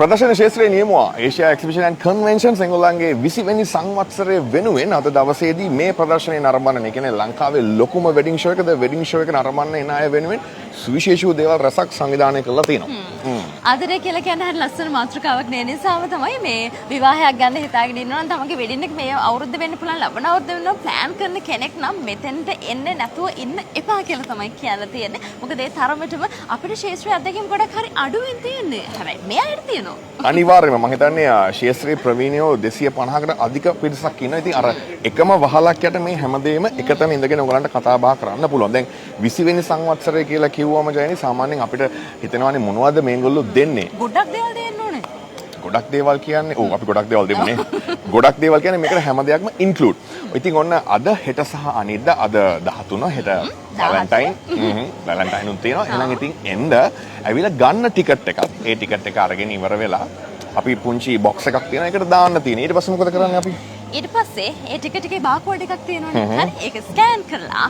ප්‍රදර්ශන ශේත්‍රයේ නියමුවා Asia exhibition and convention එංගලන්තයේ 20 වෙනි සංවත්සරයේ වෙනුවෙන් අද දවසේදී මේ ප්‍රදර්ශනයේ නරඹන මේ කියන්නේ ලංකාවේ ලොකුම වෙඩින් ෂෝ එකද වෙඩින් ෂෝ එක නරඹන්න එන අය වෙනුවෙන් සුවිශේෂී දේවල් රසක් සංවිධානය කරලා තියෙනවා. ආදරය කියලා කියන හරිය ලස්සන මාතෘකාවක් නේ නිසාම තමයි මේ විවාහයක් ගන්න හිතාගෙන ඉන්නවා නම් තමන්ගේ වෙඩින් එක මේ අවුරුද්ද වෙන්න පුළුවන් ලබන අවුරුද්ද වෙනවා ප්ලෑන් කරන කෙනෙක් නම් මෙතෙන්ට එන්නේ නැතුව ඉන්න එපා කියලා තමයි කියලා තියෙන්නේ. මොකද ඒ තරමටම අපේ ශාස්ත්‍රීය අධ්‍යයනය ගොඩක් හරි අඩුවෙන් තියෙන්නේ. හැබැයි මෙයාට තියෙනවා. අනිවාර්යයෙන්ම මම හිතන්නේ ශාස්ත්‍රීය ප්‍රවීණයෝ 250කට අධික පිරිසක් ඉන්නවා. ඉතින් අර එකම වහලක් යට මේ හැමදේම එකතැන ඉඳගෙන ඔයගලන්ට කතා බහ කරන්න පුළුවන්. දැන් 20 වෙනි සංවත්සරය කියලා කිව්වම ජයනි සාමාන්‍යයෙන් අපිට හිතෙනවානේ මොනවද මේගොල්ලෝ දෙන්නේ? ගොඩක් දේවල් දෙන්න ඕනේ. ගොඩක් දේවල් කියන්නේ ඔව් අපි ගොඩක් දේවල් දෙමුනේ. ගොඩක් දේවල් කියන්නේ මේකට හැම දෙයක්ම ඉන්ක්ලූඩ්. ඉතින් ඔන්න අද හෙට සහ අනිද්දා අද 13 හෙට වැලන්ටයින් වැලන්ටයින් උන් තියෙනවා. එහෙනම් ඉතින් එන්න ඇවිල්ලා ගන්න ටිකට් එකක්. ඒ ටිකට් එක අරගෙන ඉවර වෙලා අපි පුංචි බොක්ස් එකක් තියෙනවා. ඒකට දාන්න තියෙනවා. ඊට පස්සේ මොකද කරන්නේ අපි? ඊට පස්සේ ඒ ටිකට් එකේ බාකෝඩ් එකක් තියෙනවනේ. හරි ඒක ස්කෑන් කරලා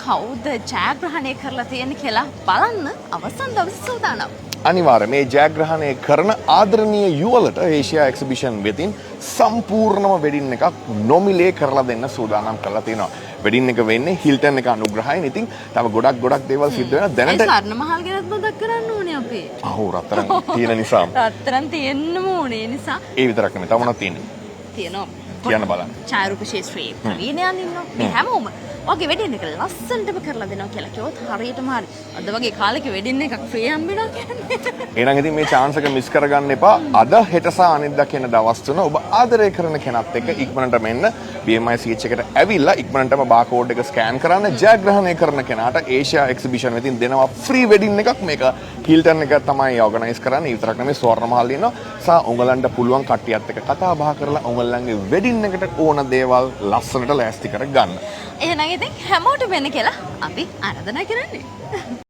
කවුද ජයග්‍රහණය කරලා තියෙන්නේ කියලා බලන්න අවසන් දවසේ සූදානම්. අනිවාර්යයෙන් මේ ජයග්‍රහණය කරන ආදරණීය යුවලට ඒෂියා එක්සිබිෂන් වෙතින් සම්පූර්ණම වෙඩින් එකක් නොමිලේ කරලා දෙන්න සූදානම් කරලා තියෙනවා. වෙඩින් එක වෙන්නේ හිල්ටන් එක අනුග්‍රහයෙන්. ඉතින් තව ගොඩක් දේවල් සිද්ධ වෙනවා. දැනට සර්ණ මහල් ගැනත් මතක් කරන්න ඕනේ අපි. අහෝ රත්තරන් තියෙන නිසා. රත්තරන් තියෙන්නම ඕනේ නිසා. ඒ විතරක් නෙමෙයි. තව මොනවද තියෙන්නේ? තියෙනවා. කියන්න බලන්න. ඡායාරූප ශාස්ත්‍රයේ ප්‍රවීණයන් ඉන්නවා. මේ හැමෝම ඔගේ වෙඩින් එක ලස්සනටම කරලා දෙනවා කියලා කිව්වොත් හරියටම හරි. අද වගේ කාලෙක වෙඩින් එකක් ෆ්‍රී හම්බෙනවා කියන්නේ. එහෙනම් ඉතින් මේ chance එක මිස් කරගන්න එපා. අද හෙට සහ අනිද්දා කියන දවස් තුන ඔබ ආදරය කරන කෙනත් එක්ක ඉක්මනට මෙන්න BMI CH එකට ඇවිල්ලා ඉක්මනටම බාකෝඩ් එක ස්කෑන් කරන්න ජයග්‍රහණය කරන කෙනාට ඒෂියා එක්සිබිෂන් වෙතින් දෙනවා ෆ්‍රී වෙඩින් එකක්. මේක හිල්ටන් එක තමයි ඕගනයිස් කරන්නේ. ඒ විතරක් නෙමෙයි ස්වර්ණ මහල් ඉන්නවා. සහ උඹලන්ට පුළුවන් කට්ටියත් එක්ක කතා බහ කරලා උඹලන්ගේ වෙඩින් එකට ඕන දේවල් ලස්සනට ලෑස්ති කර ගන්න. එහෙනම් ඉතින් හැමෝටම වෙන්න කියලා අපි ආරාධනා කරන්නේ.